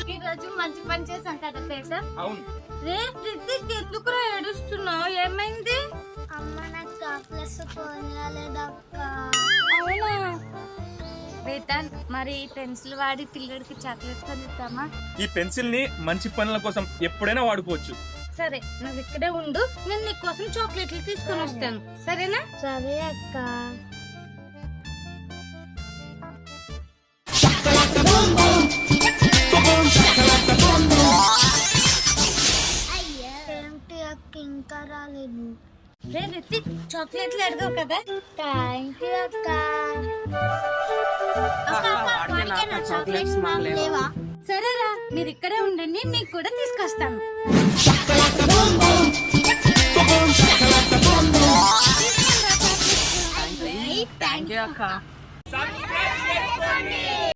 ఈ రోజు మంచి పని చేశాం కదా పేట. అవును. రే రితిక్ ఎందుకు ఏడుస్తున్నావు? ఏమైంది? అమ్మ నాకు చాక్లెట్స్ కొనియాలేదక్క. అవునా వేతన్, మరి పెన్సిల్ వాడి పిల్లడికి చాక్లెట్ కొనిద్దామా? ఈ పెన్సిల్ ని మంచి పనుల కోసం ఎప్పుడైనా వాడుకోవచ్చు. సరే, నువ్వు ఇక్కడే ఉండు, నేను నీ కోసం చాక్లెట్లు తీసుకొని వస్తాను, సరేనా? సరే అక్క. ఏంటి అక్క ఇంకా రాలేదు? రే రితిక్, చాక్లెట్లు అడగవు కదా? థ్యాంక్ యూ అక్క. చాక్లెట్స్ లేవా? సరేరా, మీరు ఇక్కడే ఉండండి, మీకు కూడా తీసుకొస్తాను. థ్యాంక్ యూ అక్క.